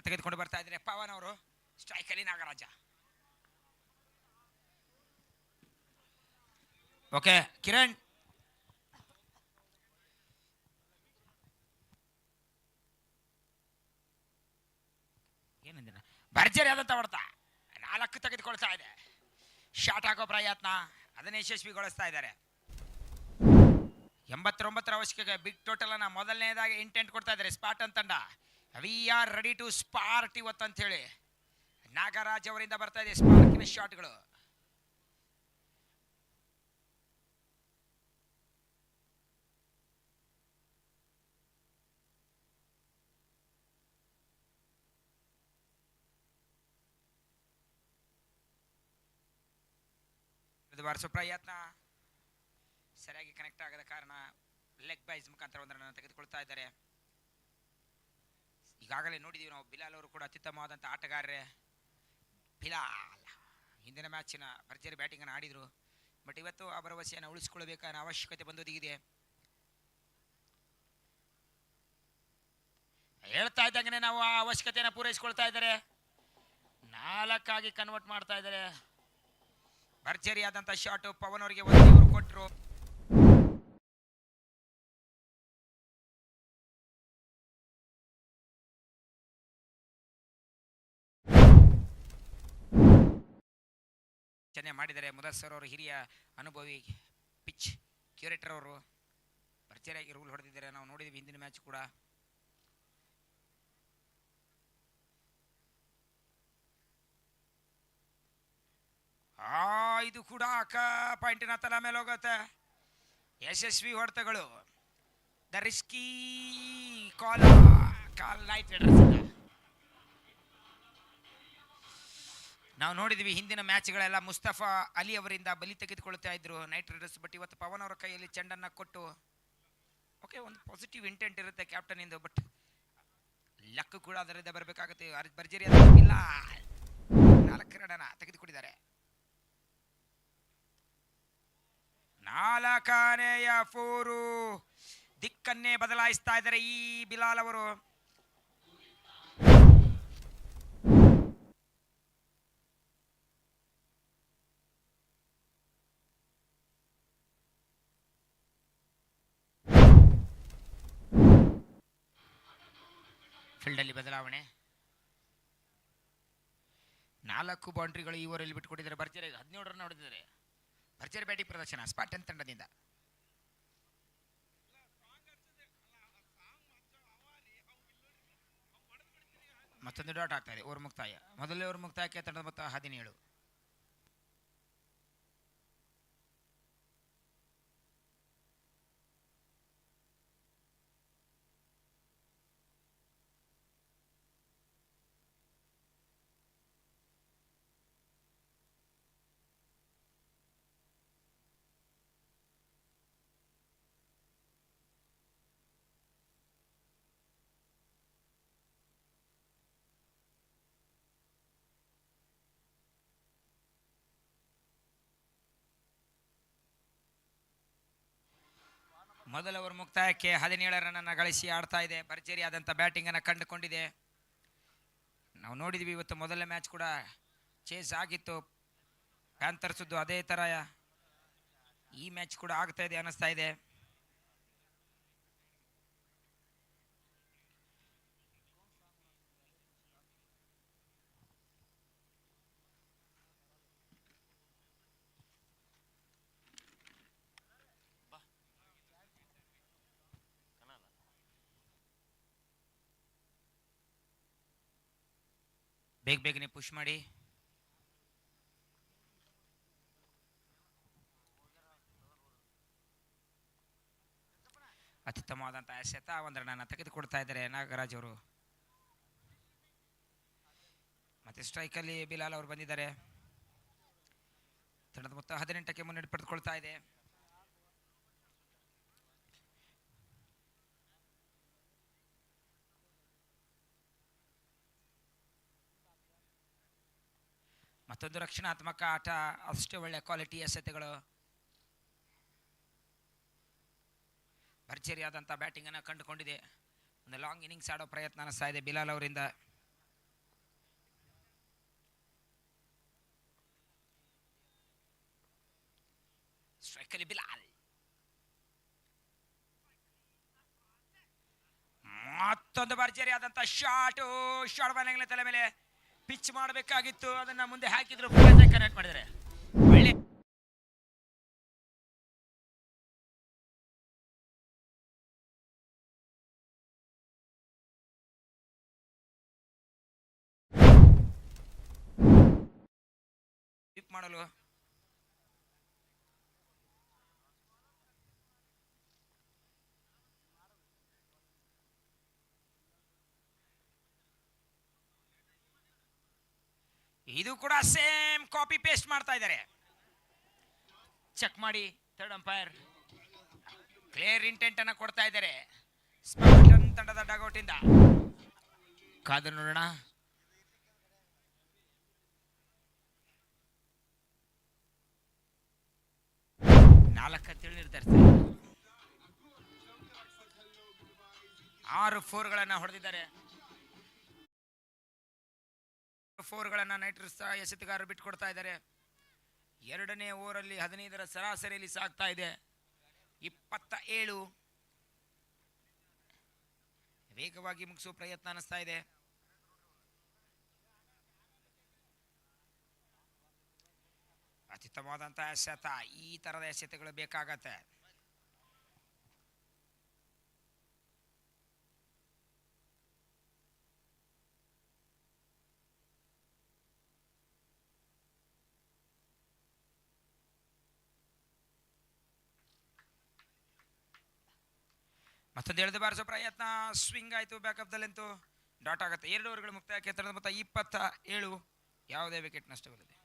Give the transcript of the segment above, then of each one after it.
ತೆಗೆದುಕೊಂಡು ಬರ್ತಾ ಇದ್ದಾರೆ ಪವನ್ ಅವರು. ಸ್ಟ್ರೈಕಲ್ಲಿ ನಾಗರಾಜ. ಓಕೆ ಕಿರಣ್ ಏನಂದಿನ ಭರ್ಜರಿ ಆದಂತ ಹೊಡೆತ 4 ತೆಗೆದುಕೊಳ್ತಾ ಇದೆ. ಶಾಟ್ ಹಾಕೋ ಪ್ರಯತ್ನ ಅದನ್ನ ಯಶಸ್ವಿಗೊಳಿಸ್ತಾ ಇದ್ದಾರೆ. 89 ಅವಶ್ಯಕತೆ ಬಿಗ್ ಟೋಟಲ್ ಅನ್ನ ಮೊದಲನೇದಾಗಿ ಇಂಟೆಂಟ್ ಕೊಡ್ತಾ ಇದ್ದಾರೆ ಸ್ಪಾಟನ್ ತಂಡ. We are ready to start ಇವತ್ತು ಅಂತ ಹೇಳಿ ನಾಗರಾಜ್ ಅವರಿಂದ ಬರ್ತಾ ಇದೆ ಸ್ಪಾರ್ಕಿನ ಶಾಟ್ಗಳು. ಬಾರಿಸೋ ಪ್ರಯತ್ನ ಸರಿಯಾಗಿ ಕನೆಕ್ಟ್ ಆಗದ ಕಾರಣ ಲೆಗ್ ಬೈಸ್ ಮುಖಾಂತರ ಒಂದನ್ನು ತೆಗೆದುಕೊಳ್ತಾ ಇದ್ದಾರೆ. ಈಗಾಗಲೇ ನೋಡಿದೀವಿ ನಾವು ಬಿಲಾಲ್ ಅವರು ಕೂಡ ಅತ್ಯುತ್ತಮವಾದಂಥ ಆಟಗಾರರೇ. ಬಿಲಾಲ್ ಹಿಂದಿನ ಮ್ಯಾಚಿನ ಭರ್ಜರಿ ಬ್ಯಾಟಿಂಗ್ ಅನ್ನು ಆಡಿದ್ರು. ಬಟ್ ಇವತ್ತು ಆ ಭರವಸೆಯನ್ನು ಉಳಿಸಿಕೊಳ್ಳಬೇಕಾದ ಅವಶ್ಯಕತೆ ಬಂದೊದಗಿದೆ. ಹೇಳ್ತಾ ಇದ್ದಂಗೆ ನಾವು ಆ ಅವಶ್ಯಕತೆಯನ್ನು ಪೂರೈಸಿಕೊಳ್ತಾ ಇದ್ದಾರೆ. 4 ಕನ್ವರ್ಟ್ ಮಾಡ್ತಾ ಇದ್ದಾರೆ. ಭರ್ಜರಿಯಾದಂಥ ಶಾಟ್ ಪವನ್ ಅವರಿಗೆ ಒಂದು ಕೊಟ್ಟರು. ಚೆನ್ನಾಗಿ ಮಾಡಿದ್ದಾರೆ ಮುದಸ್ಸರ್ ಅವರು, ಹಿರಿಯ ಅನುಭವಿ ಪಿಚ್ ಕ್ಯೂರೇಟರ್ ಅವರು ಭರ್ಜರಿಯಾಗಿ ರೂಲ್ ಹೊಡೆದಿದ್ದಾರೆ. ನಾವು ನೋಡಿದ್ವಿ ಹಿಂದಿನ ಮ್ಯಾಚ್ ಕೂಡ. ಇದು ಕೂಡ ಪಾಯಿಂಟಿನ ತಲೆ ಮೇಲೆ ಹೋಗುತ್ತೆ. ಯಶಸ್ವಿ ಹೊಡೆತಗಳು. ದ ರಿಸ್ಕಿ ಕಾಲ್ ನೈಟ್ ರೈಡರ್ಸ್. ನಾವು ನೋಡಿದ್ವಿ ಹಿಂದಿನ ಮ್ಯಾಚ್ಗಳೆಲ್ಲ ಮುಸ್ತಫಾ ಅಲಿ ಅವರಿಂದ ಬಲಿ ತೆಗೆದುಕೊಳ್ತಾ ಇದ್ರು ನೈಟ್ ರೈಡರ್ಸ್. ಬಟ್ ಇವತ್ತು ಪವನ್ ಅವರ ಕೈಯಲ್ಲಿ ಚೆಂಡನ್ನು ಕೊಟ್ಟು ಓಕೆ ಒಂದು ಪಾಸಿಟಿವ್ ಇಂಟೆಂಟ್ ಇರುತ್ತೆ ಕ್ಯಾಪ್ಟನ್ ಇಂದು. ಬಟ್ ಲಕ್ ಕೂಡ ಅದರಿಂದ ಬರಬೇಕಾಗುತ್ತೆ. ಭರ್ಜರಿ ಇಲ್ಲ 4 ರನ್ ತೆಗೆದುಕೊಂಡಿದ್ದಾರೆ. 4ನೇಯ 4 ದಿಕ್ಕನ್ನೇ ಬದಲಾಯಿಸ್ತಾ ಇದ್ದಾರೆ ಈ ಬಿಲಾಲ್ ಅವರು. ಫೀಲ್ಡ್ ಅಲ್ಲಿ ಬದಲಾವಣೆ. 4 ಬೌಂಡ್ರಿಗಳು ಈ ಓವರಲ್ಲಿ ಬಿಟ್ಟುಕೊಟ್ಟಿದ್ದಾರೆ. ಭರ್ಜರಿ 17 ರನ್ ಹೊಡೆದಿದ್ದಾರೆ. ಭರ್ಜರಿ ಬ್ಯಾಟಿಂಗ್ ಪ್ರದರ್ಶನ ಸ್ಪಾಟನ್ ತಂಡದಿಂದ. ಮತ್ತೊಂದು ಡಾಟ್ ಆಗ್ತಾ ಇದೆ. ಓವರ್ ಮುಕ್ತಾಯ. ಮೊದಲನೇ ಓವರ್ ಮುಕ್ತಾಯಕ್ಕೆ ತಂಡದ ಮೊತ್ತ 17. ಮೊದಲ ಓವರ್ ಮುಕ್ತಾಯಕ್ಕೆ 17 ರನ್ ಅನ್ನು ಗಳಿಸಿ ಆಡ್ತಾ ಇದೆ. ಭರ್ಜರಿ ಆದಂಥ ಬ್ಯಾಟಿಂಗ್ ಅನ್ನು ಕಂಡುಕೊಂಡಿದೆ. ನಾವು ನೋಡಿದ್ವಿ ಇವತ್ತು ಮೊದಲನೇ ಮ್ಯಾಚ್ ಕೂಡ ಚೇಸ್ ಆಗಿತ್ತು ಪ್ಯಾಂಥರ್ಸ್ದು. ಅದೇ ತರ ಈ ಮ್ಯಾಚ್ ಕೂಡ ಆಗ್ತಾ ಇದೆ ಅನಿಸ್ತಾ ಇದೆ. ಬೇಗನೆ ಪುಷ್ ಮಾಡಿ. ಅತ್ಯುತ್ತಮವಾದಂತಹ ಎಸೆತ 1 ರನ್ ತೆಗೆದುಕೊಡ್ತಾ ಇದ್ದಾರೆ ನಾಗರಾಜ್ ಅವರು. ಮತ್ತೆ ಸ್ಟ್ರೈಕ್ ಅಲ್ಲಿ ಬಿಲಾಲ್ ಅವರು ಬಂದಿದ್ದಾರೆ. ತಂಡದ ಮೊತ್ತ 18ಕ್ಕೆ ಮುನ್ನಡೆ ಪಡೆದುಕೊಳ್ತಾ ಇದೆ. ಮತ್ತೊಂದು ರಕ್ಷಣಾತ್ಮಕ ಆಟ. ಅಷ್ಟೇ ಒಳ್ಳೆ ಕ್ವಾಲಿಟಿ ಎಸೆತಗಳು. ಭರ್ಜರಿಯಾದಂಥ ಬ್ಯಾಟಿಂಗ್ ಅನ್ನು ಕಂಡುಕೊಂಡಿದೆ. ಒಂದು ಲಾಂಗ್ ಇನ್ನಿಂಗ್ಸ್ ಆಡೋ ಪ್ರಯತ್ನ ಅನಿಸ್ತಾ ಇದೆ ಬಿಲಾಲ್ ಅವರಿಂದ. ಸ್ಟ್ರೈಕಲ್ಲಿ ಬಿಲಾಲ್. ಮತ್ತೊಂದು ಭರ್ಜರಿ ಆದಂತ ಶಾಟ್ ಬನ್ನಂಗ್ಲ ತಲೆ ಮೇಲೆ ಪಿಚ್ ಮಾಡಬೇಕಾಗಿತ್ತು, ಅದನ್ನ ಮುಂದೆ ಹಾಕಿದ್ರು, ಕನೆಕ್ಟ್ ಮಾಡಿದರೆ ಒಳ್ಳೆ ಮಾಡಲು. ಇದು ಕೂಡ ಸೇಮ್ ಕಾಪಿ ಪೇಸ್ಟ್ ಮಾಡ್ತಾ ಇದ್ದಾರೆ. ಚೆಕ್ ಮಾಡಿ ಥರ್ಡ್ ಅಂಪೈರ್ ಕ್ಲಿಯರ್ ಇಂಟೆಂಟ್ ಅನ್ನ ಕೊಡ್ತಾ ಇದ್ದಾರೆ ಸ್ಪಾರ್ಟನ್ ತಂಡದ ಡಗೌಟ್ ಇಂದ. ಕಾದು ನೋಡೋಣ. ನಾಲ್ಕಂತೇಳಿ ನಿರ್ಧರಿಸ್ತಾರೆ. 6 4ಗಳನ್ನ ಹೊಡೆದಿದ್ದಾರೆ. 4ಗಳನ್ನ ನೈಟ್ರಸ್ ಎಸೆತಗಾರರು ಬಿಟ್ಟುಕೊಡ್ತಾ ಇದ್ದಾರೆ. ಎರಡನೇ ಓವರಲ್ಲಿ 15ರ ಸರಾಸರಿಯಲ್ಲಿ ಸಾಗ್ತಾ ಇದೆ. 27 ವೇಗವಾಗಿ ಮುಗಿಸುವ ಪ್ರಯತ್ನ ಅನಿಸ್ತಾ ಇದೆ. ಅತ್ಯುತ್ತಮವಾದಂತಹ ಎಸೆತ, ಈ ತರದ ಎಸೆತಗಳು ಬೇಕಾಗತ್ತೆ. ಮತ್ತೊಂದು ಎಳೆದು ಬಾರಿಸೋ ಪ್ರಯತ್ನ, ಸ್ವಿಂಗ್ ಆಯ್ತು, ಬ್ಯಾಕಪ್ ದಲ್ಲಂತೂ ಡಾಟ್ ಆಗುತ್ತೆ. 2 ಓವರ್ಗಳು ಮುಕ್ತಾಯಕ್ಕೆ ತಂಡದ ಮೊತ್ತ 27, ಯಾವುದೇ ವಿಕೆಟ್ ನಷ್ಟವಿಲ್ಲದೆ.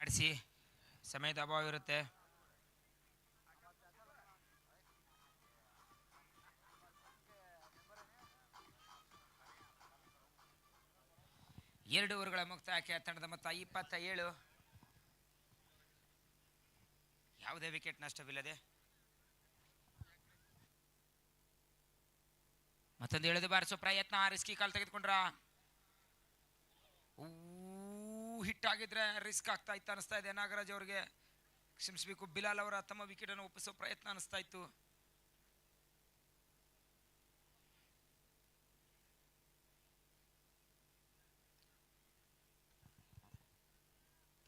ನಡೆಸಿ, ಸಮಯದ ಅಭಾವ ಇರುತ್ತೆ. ಎರಡು ಓವರ್ಗಳ ಮುಕ್ತಾಯಕ್ಕೆ ತಂಡದ ಮೊತ್ತ 27, ಯಾವುದೇ ವಿಕೆಟ್ ನಷ್ಟವಿಲ್ಲದೆ. ಮತ್ತೊಂದು ಎಳೆದು ಬಾರಿಸೋ ಪ್ರಯತ್ನ, ರಿಸ್ಕಿ ಕಾಲ್ ತೆಗೆದುಕೊಂಡ್ರ. ಹಿಟ್ ಆಗಿದ್ರೆ ರಿಸ್ಕ್ ಆಗ್ತಾ ಇತ್ತು ಅನಿಸ್ತಾ ಇದೆ ನಾಗರಾಜ್ ಅವರಿಗೆ. ಕ್ಷಮಿಸಬೇಕು, ಬಿಲಾಲ್ ಅವರ ತಮ್ಮ ವಿಕೆಟ್ ಅನ್ನು ಒಪ್ಪಿಸೋ ಪ್ರಯತ್ನ ಅನಿಸ್ತಾ ಇತ್ತು.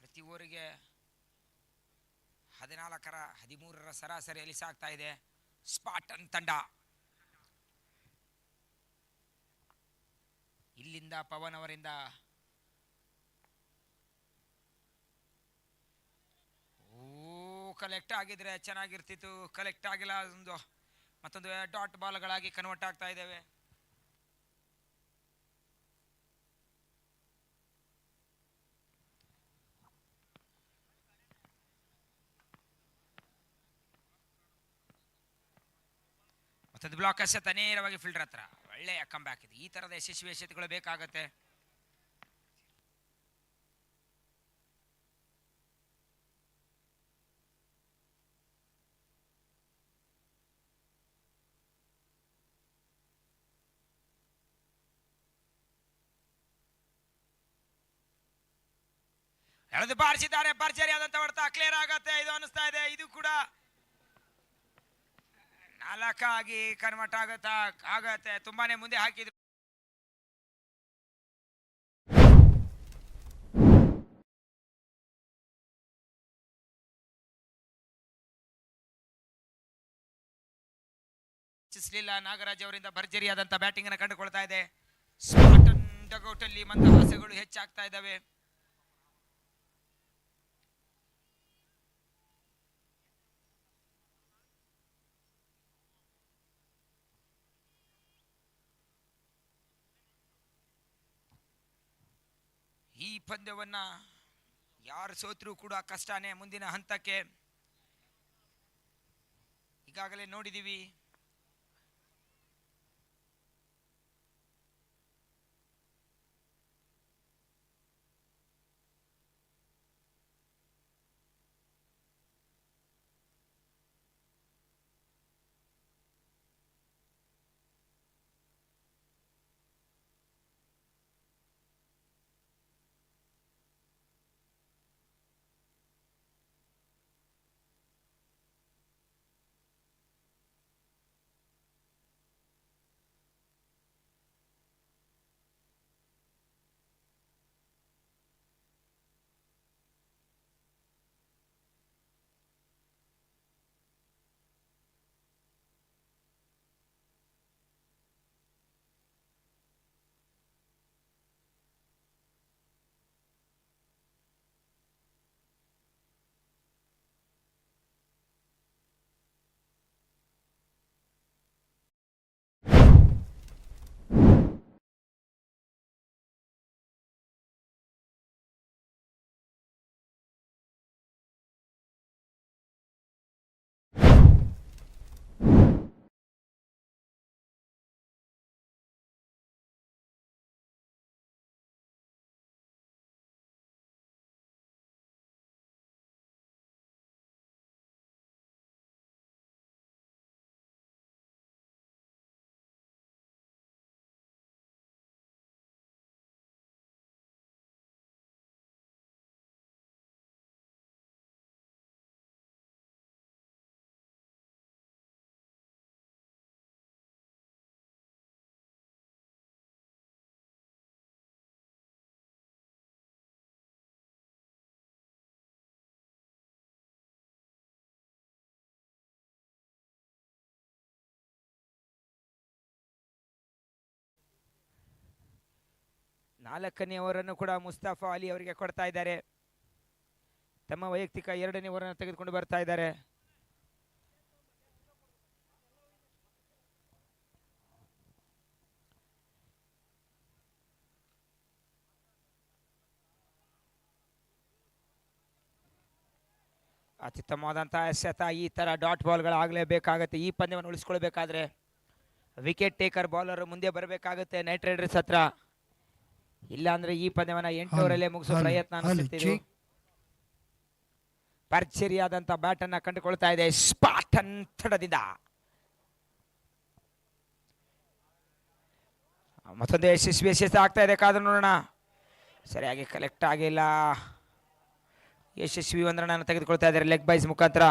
ಪ್ರತಿ ಓವರಿಗೆ 14ರ 13ರ ಸರಾಸರಿಯಲ್ಲಿ ಸಾಗ್ತಾ ಇದೆ ಸ್ಪಾರ್ಟನ್ ತಂಡ. ಇಲ್ಲಿಂದ ಪವನ್ ಅವರಿಂದ ಕಲೆಕ್ಟ್ ಆಗಿದ್ರೆ ಚೆನ್ನಾಗಿರ್ತಿತ್ತು, ಕಲೆಕ್ಟ್ ಆಗಿಲ್ಲ. ಮತ್ತೊಂದು ಡಾಟ್ ಬಾಲ್ಗಳಾಗಿ ಕನ್ವರ್ಟ್ ಆಗ್ತಾ ಇದ್ದೇವೆ. ಮತ್ತೊಂದು ಬ್ಲಾಕ್ ಎಸೆತ ನೇರವಾಗಿ ಫೀಲ್ಡರ್ ಹತ್ರ. ಒಳ್ಳೆಯ ಕಮ್ ಬ್ಯಾಕ್ ಇದೆ. ಈ ತರದ ಯಶಸ್ವಿ ಎಸೆತಗಳು ಬೇಕಾಗತ್ತೆ. ಎಳೆದು ಬಾರಿಸಿದ್ದಾರೆ, ಭರ್ಜರಿ ಆದಂತ ಹೊಡೆತ, ಕ್ಲಿಯರ್ ಆಗತ್ತೆ ಇದು ಅನಿಸ್ತಾ ಇದೆ. ಇದು ಕೂಡ 4 ಆಗಿ ಕನ್ವರ್ಟ್ ಆಗತ್ತೆ. ತುಂಬಾನೇ ಮುಂದೆ ಹಾಕಿದ್ರು. ನಾಗರಾಜ್ ಅವರಿಂದ ಭರ್ಜರಿ ಆದಂತ ಬ್ಯಾಟಿಂಗ್ ಅನ್ನು ಕಂಡುಕೊಳ್ತಾ ಇದೆ. ಸ್ಪಾರ್ಟನ್ ಡಗೌಟ್ ಅಲ್ಲಿ ಮಂದಹಾಸಗಳು ಹೆಚ್ಚಾಗ್ತಾ ಇದ್ದಾವೆ. ಈ ಪಂದ್ಯವನ್ನ ಯಾರು ಸೋತ್ರೂ ಕೂಡ ಕಷ್ಟನೇ ಮುಂದಿನ ಹಂತಕ್ಕೆ. ಈಗಾಗಲೇ ನೋಡಿದೀವಿ ನಾಲ್ಕನೇ ಓವರನ್ನು ಕೂಡ ಮುಸ್ತಫಾ ಅಲಿ ಅವರಿಗೆ ಕೊಡ್ತಾ ಇದ್ದಾರೆ. ತಮ್ಮ ವೈಯಕ್ತಿಕ 2ನೇ ಓವರನ್ನು ತೆಗೆದುಕೊಂಡು ಬರ್ತಾ ಇದ್ದಾರೆ. ಅತ್ಯುತ್ತಮವಾದಂತಹ ಎಸೆತ. ಈ ತರ ಡಾಟ್ ಬಾಲ್ಗಳಾಗಲೇಬೇಕಾಗತ್ತೆ ಈ ಪಂದ್ಯವನ್ನು ಉಳಿಸ್ಕೊಳ್ಬೇಕಾದ್ರೆ. ವಿಕೆಟ್ ಟೇಕರ್ ಬೌಲರ್ ಮುಂದೆ ಬರಬೇಕಾಗುತ್ತೆ ನೈಟ್ ರೈಡರ್ಸ್ ಹತ್ರ. ಇಲ್ಲ ಅಂದ್ರೆ ಈ ಪಂದ್ಯವನ್ನ 8 ಓವರಲ್ಲೇ ಮುಗಿಸೋ ಪ್ರಯತ್ನ ಅನಿಸುತ್ತಿದೆ. ಭರ್ಜರಿಯಾದಂತ ಬ್ಯಾಟ್ ಅನ್ನ ಕಂಡುಕೊಳ್ತಾ ಇದೆ ಸ್ಪಾಟನ್ ತಡದಿಂದ. ಮತ್ತೊಂದು ಯಶಸ್ವಿ ಆಗ್ತಾ ಇದೆ, ಕಾದು ನೋಡೋಣ. ಸರಿಯಾಗಿ ಕಲೆಕ್ಟ್ ಆಗಿಲ್ಲ. ಯಶಸ್ವಿ ಒಂದು ರನ್ ತೆಗೆದುಕೊಳ್ತಾ ಇದ್ದಾರೆ ಲೆಗ್ ಬೈಸ್ ಮುಖಾಂತರ.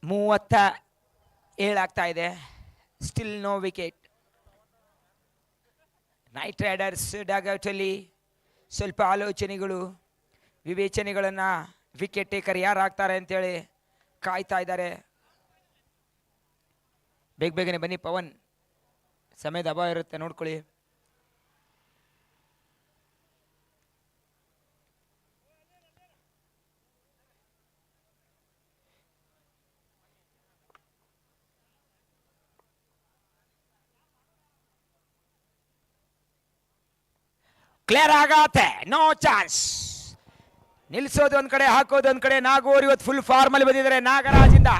ಮೂವತ್ತ 7 ಆಗ್ತಾ ಇದೆ. Still no wicket. Knight Riders dugout ಅಲ್ಲಿ ಸ್ವಲ್ಪ ಆಲೋಚನೆಗಳು ವಿವೇಚನೆಗಳನ್ನ ವಿಕೆಟ್ ಟೇಕರ್ ಯಾರು ಆಗ್ತಾರೆ ಅಂತೇಳಿ ಕಾಯ್ತಾ ಇದ್ದಾರೆ. ಬೇಗನೆ ಬನ್ನಿ ಪವನ್, ಸಮಯದ ಅಭಾವ ಇರುತ್ತೆ, ನೋಡ್ಕೊಳ್ಳಿ. ಕ್ಲಿಯರ್ ಆಗತ್ತೆ, ನೋ ಚಾನ್ಸ್. ನಿಲ್ಸೋದು ಒಂದ್ ಕಡೆ, ಹಾಕೋದು ಒಂದ್ ಕಡೆ. ನಾಗೂರ್ ಇವತ್ತು ಫುಲ್ ಫಾರ್ಮ್ ಅಲ್ಲಿ ಬಂದಿದ್ದಾರೆ ನಾಗರಾಜಿಂದ.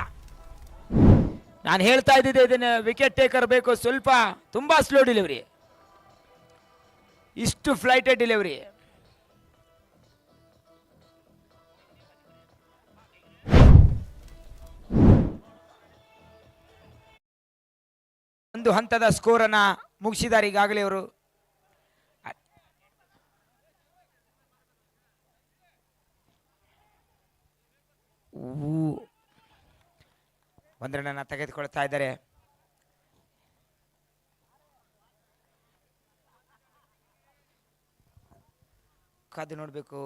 ನಾನು ಹೇಳ್ತಾ ಇದ್ದಿದ್ದೆ ಇದನ್ನ ವಿಕೆಟ್ ಟೇಕರ್ ಬೇಕು. ಸ್ವಲ್ಪ ತುಂಬಾ ಸ್ಲೋ ಡೆಲಿವರಿ, ಇಷ್ಟು ಫ್ಲೈಟೆಡ್ ಡೆಲಿವರಿ. ಒಂದು ಹಂತದ ಸ್ಕೋರ್ ಅನ್ನ ಮುಗಿಸಿದ್ದಾರೆ ಈಗಾಗಲೇ ಅವರು. ಒಂದು ರನ್ ತೆಗೆದುಕೊಳ್ತಾ ಇದ್ದಾರೆ. ಕಾದು ನೋಡಬೇಕು.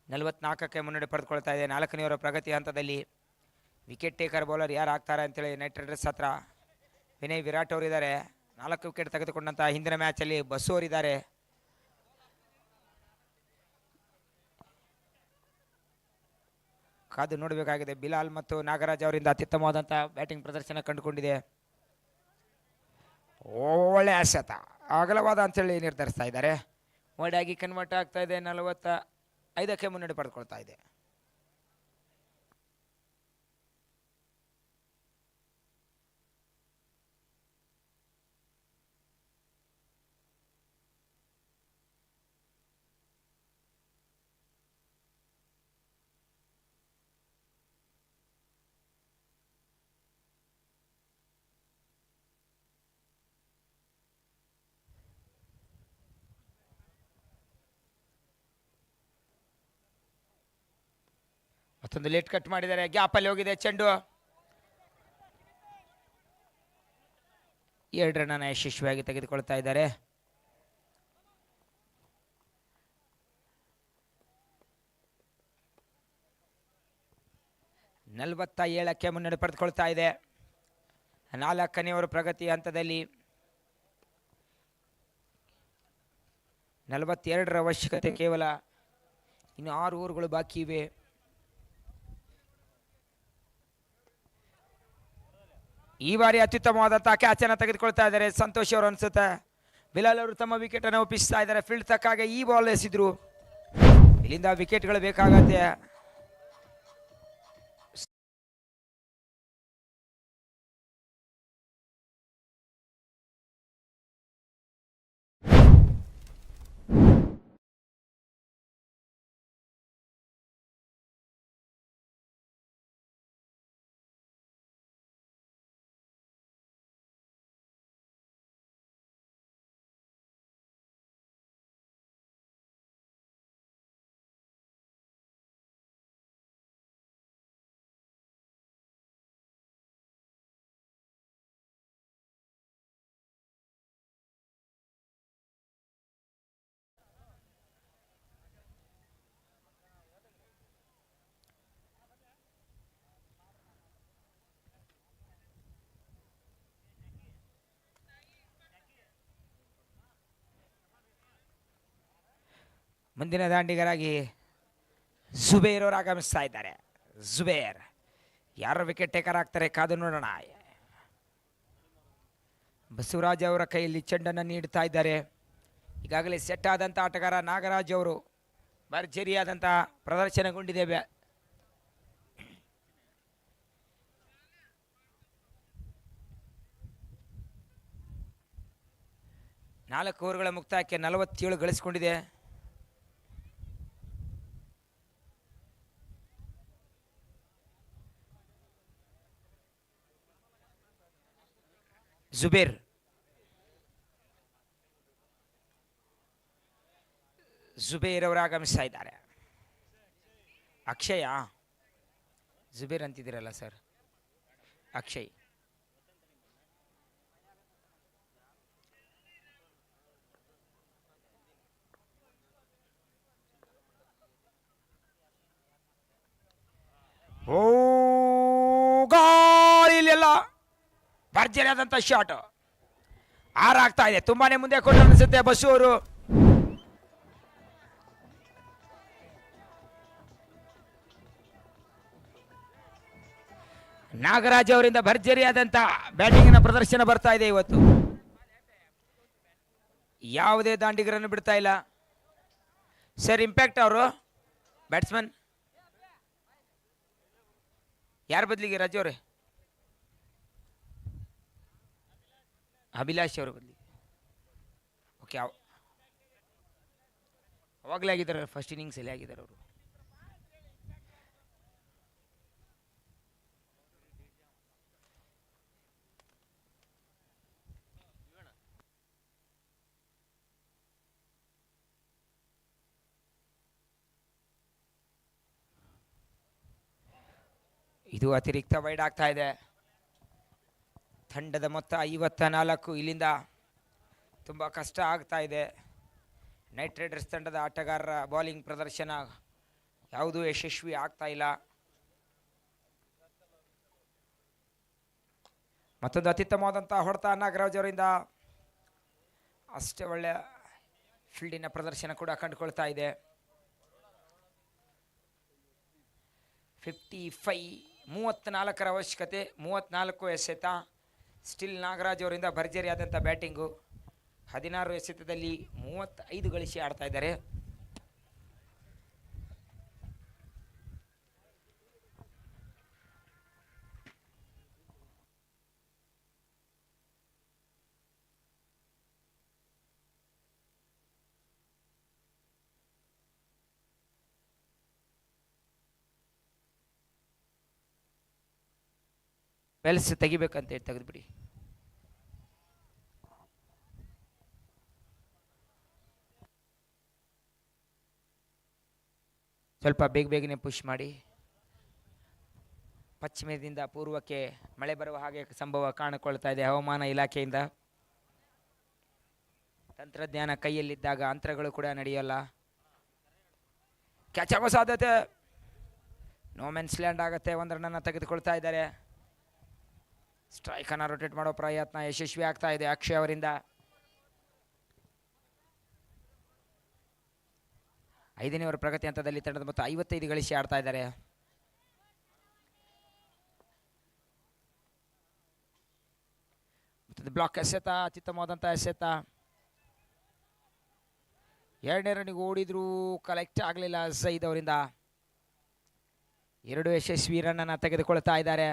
44ಕ್ಕೆ ಮುನ್ನಡೆ ಪಡೆದುಕೊಳ್ತಾ ಇದೆ. 4ನೇ ಓವರ್ ಪ್ರಗತಿ ಹಂತದಲ್ಲಿ ವಿಕೆಟ್ ಟೇಕರ್ ಬೌಲರ್ ಯಾರು ಆಗ್ತಾರೆ ಅಂತೇಳಿ ನೈಟ್ ರೈಡರ್ಸ್ ಹತ್ರ ವಿನಯ್ ವಿರಾಟ್ ಅವರಿದ್ದಾರೆ. 4 ವಿಕೆಟ್ ತೆಗೆದುಕೊಂಡಂತಹ ಹಿಂದಿನ ಮ್ಯಾಚಲ್ಲಿ ಬಸ್ಸು ಅವರಿದ್ದಾರೆ. ಕಾದು ನೋಡಬೇಕಾಗಿದೆ. ಬಿಲಾಲ್ ಮತ್ತು ನಾಗರಾಜ್ ಅವರಿಂದ ಅತ್ಯುತ್ತಮವಾದಂತಹ ಬ್ಯಾಟಿಂಗ್ ಪ್ರದರ್ಶನ ಕಂಡುಕೊಂಡಿದೆ. ಒಳ್ಳೆ ಎಸೆತ ಅಗಲವಾದ ಅಂತೇಳಿ ನಿರ್ಧರಿಸ್ತಾ ಇದ್ದಾರೆ. ಒಡೆಯಾಗಿ ಕನ್ವರ್ಟ್ ಆಗ್ತಾ ಇದೆ. 45ಕ್ಕೆ ಮುನ್ನಡೆ ಪಡೆದುಕೊಳ್ತಾ ಇದೆ. ಮತ್ತೊಂದು ಲೇಟ್ ಕಟ್ ಮಾಡಿದ್ದಾರೆ. ಗ್ಯಾಪ್ ಅಲ್ಲಿ ಹೋಗಿದೆ ಚೆಂಡು. 2 ರನ್ ಯಶಸ್ವಿಯಾಗಿ ತೆಗೆದುಕೊಳ್ತಾ ಇದ್ದಾರೆ. ನಲವತ್ತ 7ಕ್ಕೆ ಮುನ್ನಡೆ ಪಡೆದುಕೊಳ್ತಾ ಇದೆ. 4ನೇ ಓವರ್ ಪ್ರಗತಿ ಹಂತದಲ್ಲಿ 42ರ ಅವಶ್ಯಕತೆ. ಕೇವಲ ಇನ್ನು 6 ಓವರ್ಗಳು ಬಾಕಿ ಇವೆ. ಈ ಬಾರಿ ಅತ್ಯುತ್ತಮವಾದಂತಹ ಕ್ಯಾಚ್ ಅನ್ನು ತೆಗೆದುಕೊಳ್ತಾ ಇದ್ದಾರೆ ಸಂತೋಷ್ ಅವರು ಅನ್ಸುತ್ತೆ. ಬಿಲಾಲ್ ಅವರು ತಮ್ಮ ವಿಕೆಟ್ ಅನ್ನು ಒಪ್ಪಿಸ್ತಾ ಇದ್ದಾರೆ. ಫೀಲ್ಡ್ ತಕ್ಕಾಗ ಈ ಬಾಲ್ ಎಸೆದ್ರು. ಇಲ್ಲಿಂದ ವಿಕೆಟ್ಗಳು ಬೇಕಾಗತ್ತೆ. ಮುಂದಿನ ದಾಂಡಿಗರಾಗಿ ಜುಬೇರ್ ಅವರು ಆಗಮಿಸ್ತಾ ಇದ್ದಾರೆ. ಜುಬೇರ್ ಯಾರು ವಿಕೆಟ್ ಟೇಕರ್ ಆಗ್ತಾರೆ ಕಾದು ನೋಡೋಣ. ಬಸವರಾಜ್ ಅವರ ಕೈಯಲ್ಲಿ ಚೆಂಡನ್ನು ನೀಡ್ತಾ ಇದ್ದಾರೆ. ಈಗಾಗಲೇ ಸೆಟ್ ಆದಂಥ ಆಟಗಾರ ನಾಗರಾಜ್ ಅವರು ಭರ್ಜರಿಯಾದಂಥ ಪ್ರದರ್ಶನಗೊಂಡಿದೆ. ನಾಲ್ಕು ಓವರ್ಗಳ ಮುಕ್ತಾಯಕ್ಕೆ 47 ಗಳಿಸಿಕೊಂಡಿದೆ. ಜುಬೇರ್ ಅವರು ಆಗಮಿಸ್ತಾ ಇದ್ದಾರೆ. ಅಕ್ಷಯ ಜುಬೇರ್ ಅಂತಿದ್ದೀರಲ್ಲ ಸರ್, ಅಕ್ಷಯ್. ಓ ಗಾಳಿಲೆಲ್ಲ ಭರ್ಜರಿಯಾದಂಥ ಶಾಟ್ ಆರಾಗ್ತಾ ಇದೆ. ತುಂಬಾನೇ ಮುಂದೆ ಕೊಟ್ಟು ಅನಿಸುತ್ತೆ ಬಸ್ಸು ಅವರು. ನಾಗರಾಜ್ ಅವರಿಂದ ಭರ್ಜರಿಯಾದಂಥ ಬ್ಯಾಟಿಂಗಿನ ಪ್ರದರ್ಶನ ಬರ್ತಾ ಇದೆ ಇವತ್ತು. ಯಾವುದೇ ದಾಂಡಿಗರನ್ನು ಬಿಡ್ತಾ ಇಲ್ಲ ಸರ್. ಇಂಪ್ಯಾಕ್ಟ್ ಅವರು ಬ್ಯಾಟ್ಸ್ಮನ್ ಯಾರ ಬದಲಿಗೆ ರಾಜು ಅವರೇ? ಅಭಿಲಾಷ್ ಅವರು ಬದಲಿಗೆ. ಓಕೆ, ಅವಾಗಲೇ ಆಗಿದ್ದಾರೆ. ಫಸ್ಟ್ ಇನ್ನಿಂಗ್ಸ್ ಅಲ್ಲಿ ಆಗಿದ್ದಾರೆ ಅವರು. ಇದು ಅತಿರಿಕ್ತ ವೈಡ್ ಆಗ್ತಾ ಇದೆ. ತಂಡದ ಮೊತ್ತ 54. ಇಲ್ಲಿಂದ ತುಂಬ ಕಷ್ಟ ಆಗ್ತಾ ಇದೆ. ನೈಟ್ ರೈಡರ್ಸ್ ತಂಡದ ಆಟಗಾರರ ಬೌಲಿಂಗ್ ಪ್ರದರ್ಶನ ಯಾವುದೂ ಯಶಸ್ವಿ ಆಗ್ತಾ ಇಲ್ಲ. ಮತ್ತೊಂದು ಅತ್ಯುತ್ತಮವಾದಂಥ ಹೊಡೆತ ನಾಗರಾಜ್ ಅವರಿಂದ. ಅಷ್ಟೇ ಒಳ್ಳೆಯ ಫೀಲ್ಡಿನ ಪ್ರದರ್ಶನ ಕೂಡ ಕಂಡುಕೊಳ್ತಾ ಇದೆ. 55 34ರ ಅವಶ್ಯಕತೆ. 34 ಎಸೆತ. ಸ್ಟಿಲ್ ನಾಗರಾಜ್ ಅವರಿಂದ ಭರ್ಜರಿಯಾದಂಥ ಬ್ಯಾಟಿಂಗು. 16 ಎಸೆತದಲ್ಲಿ 35 ಗಳಿಸಿ ಆಡ್ತಾ ಇದ್ದಾರೆ. ಬೆಲ್ಸ್ ತೆಗಿಬೇಕಂತ ಹೇಳಿ ತೆಗೆದುಬಿಡಿ. ಸ್ವಲ್ಪ ಬೇಗನೆ ಪುಷ್ ಮಾಡಿ. ಪಶ್ಚಿಮದಿಂದ ಪೂರ್ವಕ್ಕೆ ಮಳೆ ಬರುವ ಹಾಗೆ ಸಂಭವ ಕಾಣಿಕೊಳ್ತಾ ಇದೆ ಹವಾಮಾನ ಇಲಾಖೆಯಿಂದ. ತಂತ್ರಜ್ಞಾನ ಕೈಯಲ್ಲಿದ್ದಾಗ ಅಂತರಗಳು ಕೂಡ ನಡೆಯಲ್ಲ. ಕ್ಯಾಚ್ ಆಗೋ ಸಾಧ್ಯತೆ. ನೋ ಮೆನ್ಸ್ ಲ್ಯಾಂಡ್ ಆಗುತ್ತೆ. 1 ರನ್ನನ್ನು ತೆಗೆದುಕೊಳ್ತಾ ಇದ್ದಾರೆ. ಸ್ಟ್ರೈಕ್ ಅನ್ನು ರೊಟೇಟ್ ಮಾಡೋ ಪ್ರಯತ್ನ ಯಶಸ್ವಿ ಆಗ್ತಾ ಇದೆ ಅಕ್ಷಯ್ ಅವರಿಂದ. 5ನೇ ಓವರ್ ಪ್ರಗತಿ ಹಂತದಲ್ಲಿ ತಂಡದ ಮೊತ್ತ 55 ಗಳಿಸಿ ಆಡ್ತಾ ಇದ್ದಾರೆ. ಬ್ಲಾಕ್ ಎಸೆತ, ಅತ್ಯುತ್ತಮವಾದಂಥ ಎಸೆತ. 2ನೇ ರನ್ನಿಗೆ ಓಡಿದ್ರು ಕಲೆಕ್ಟ್ ಆಗಲಿಲ್ಲ ಸೈದ್ ಅವರಿಂದ. 2 ಯಶಸ್ವಿ ರನ್ನನ್ನು ತೆಗೆದುಕೊಳ್ತಾ ಇದ್ದಾರೆ.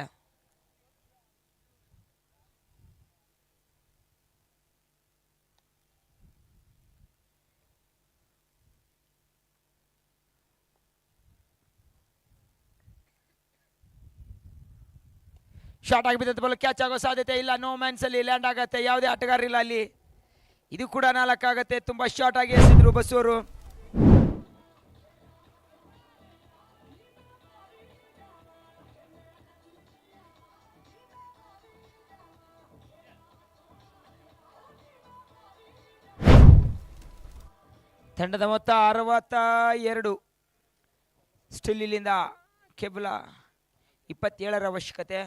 ಶಾರ್ಟ್ ಆಗಿ ಬಿದ್ದಂತ ಬಾಲ್ ಕ್ಯಾಚ್ ಆಗೋ ಸಾಧ್ಯತೆ ಇಲ್ಲ. ನೋ ಮ್ಯಾನ್ಸ್ ಅಲ್ಲಿ ಲ್ಯಾಂಡ್ ಆಗತ್ತೆ. ಯಾವುದೇ ಆಟಗಾರ ಇಲ್ಲ ಅಲ್ಲಿ. ಇದು ಕೂಡ 4 ಆಗತ್ತೆ. ತುಂಬಾ ಶಾರ್ಟ್ ಆಗಿ ಎಸೆದ್ರು ಬಸ್ಸು ಅವರು. ತಂಡದ ಮೊತ್ತ 62. ಸ್ಟಿಲ್ ಇಲ್ಲಿಂದ ಕೇವಲ 27ರ ಅವಶ್ಯಕತೆ.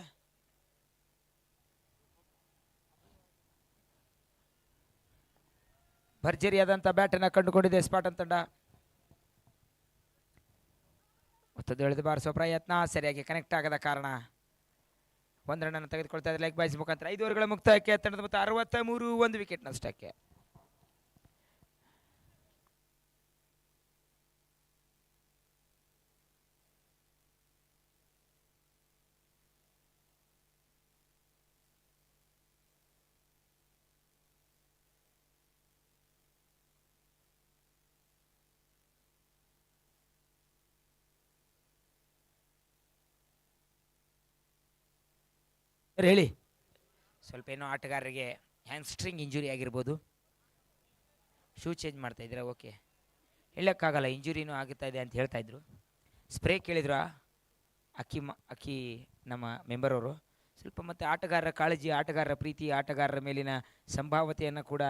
ಭರ್ಜರಿಯಾದಂಥ ಬ್ಯಾಟನ್ನು ಕಂಡುಕೊಂಡಿದೆ ಸ್ಪಾಟನ್ ತಂಡ. ಮತ್ತೊಂದು ಎಳೆದು ಬಾರಿಸುವ ಪ್ರಯತ್ನ ಸರಿಯಾಗಿ ಕನೆಕ್ಟ್ ಆಗದ ಕಾರಣ 1 ರನ್ನನ್ನು ತೆಗೆದುಕೊಳ್ತಾ ಇದ್ದಾರೆ ಲೆಗ್ ಬೈಸ್ ಮುಖಾಂತರ. 5 ಓವರ್ಗಳ ಮುಕ್ತಾಯಕ್ಕೆ ತಂಡದ ಮೊತ್ತ 63, 1 ವಿಕೆಟ್ ನಷ್ಟಕ್ಕೆ. ಹೇಳಿ, ಸ್ವಲ್ಪ ಏನೋ ಆಟಗಾರರಿಗೆ ಹ್ಯಾಮ್ಸ್ಟ್ರಿಂಗ್ ಇಂಜುರಿ ಆಗಿರ್ಬೋದು. ಶೂ ಚೇಂಜ್ ಮಾಡ್ತಾ ಇದ್ದೀರಾ? ಓಕೆ, ಹೇಳೋಕ್ಕಾಗಲ್ಲ, ಇಂಜುರಿನೂ ಆಗುತ್ತಾ ಇದೆ ಅಂತ ಹೇಳ್ತಾ ಇದ್ರು. ಸ್ಪ್ರೇ ಕೇಳಿದ್ರ ಅಕ್ಕಿ ನಮ್ಮ ಮೆಂಬರ್ ಅವರು. ಸ್ವಲ್ಪ ಮತ್ತೆ ಆಟಗಾರರ ಕಾಳಜಿ, ಆಟಗಾರರ ಪ್ರೀತಿ, ಆಟಗಾರರ ಮೇಲಿನ ಸಂಭಾವ್ಯತೆಯನ್ನು ಕೂಡ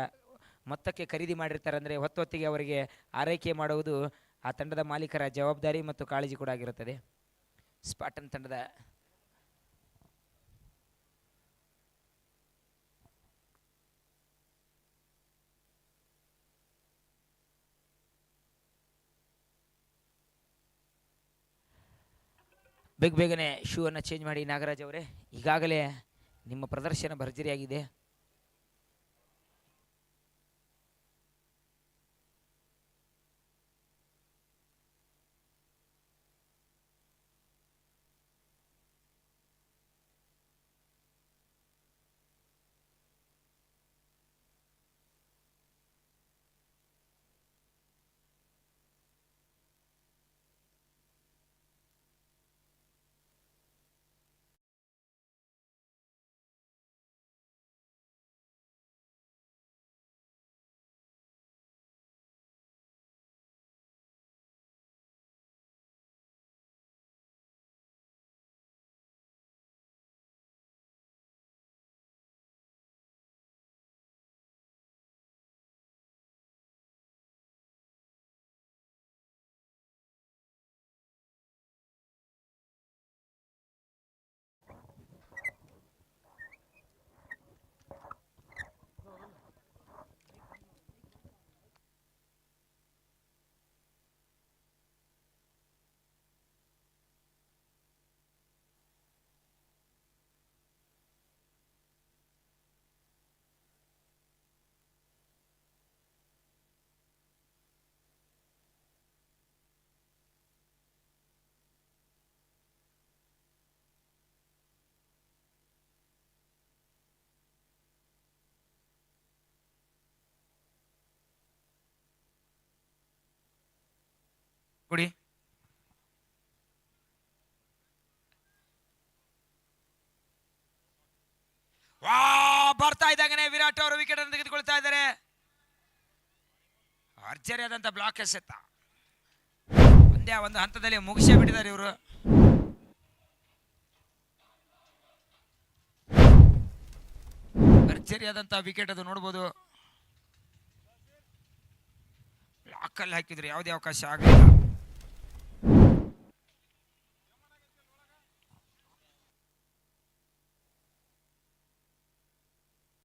ಮೊತ್ತಕ್ಕೆ ಖರೀದಿ ಮಾಡಿರ್ತಾರೆ. ಅಂದರೆ ಹೊತ್ತೊತ್ತಿಗೆ ಅವರಿಗೆ ಆರೈಕೆ ಮಾಡುವುದು ಆ ತಂಡದ ಮಾಲೀಕರ ಜವಾಬ್ದಾರಿ ಮತ್ತು ಕಾಳಜಿ ಕೂಡ ಆಗಿರುತ್ತದೆ. ಸ್ಪಾಟನ್ ತಂಡದ ಬೇಗನೆ ಶೂ ಅನ್ನು ಚೇಂಜ್ ಮಾಡಿ. ನಾಗರಾಜ್ ಅವರೇ, ಈಗಾಗಲೇ ನಿಮ್ಮ ಪ್ರದರ್ಶನ ಭರ್ಜರಿಯಾಗಿದೆ. ಕೊಡಿ. ವಾ ಬರ್ತಾ ಇದ್ದಾಗನೆ ವಿರಾಟ್ ಅವರು ವಿಕೆಟ್ ಅನ್ನು ತೆಗೆದುಕೊಳ್ತಾ ಇದ್ದಾರೆ. ಭರ್ಜರಿಯಾದಂತ ಬ್ಲಾಕ್ ಎಸೆತ ಒಂದೇ ಒಂದು ಹಂತದಲ್ಲಿ ಮುಗಿಸೇ ಬಿಟ್ಟಿದ್ದಾರೆ ಇವರು. ಭರ್ಜರಿಯಾದಂತ ವಿಕೆಟ್ ಅದು ನೋಡಬಹುದು. ಬ್ಲಾಕ್ ಅಲ್ಲಿ ಹಾಕಿದ್ರು ಯಾವುದೇ ಅವಕಾಶ ಆಗಲಿಲ್ಲ.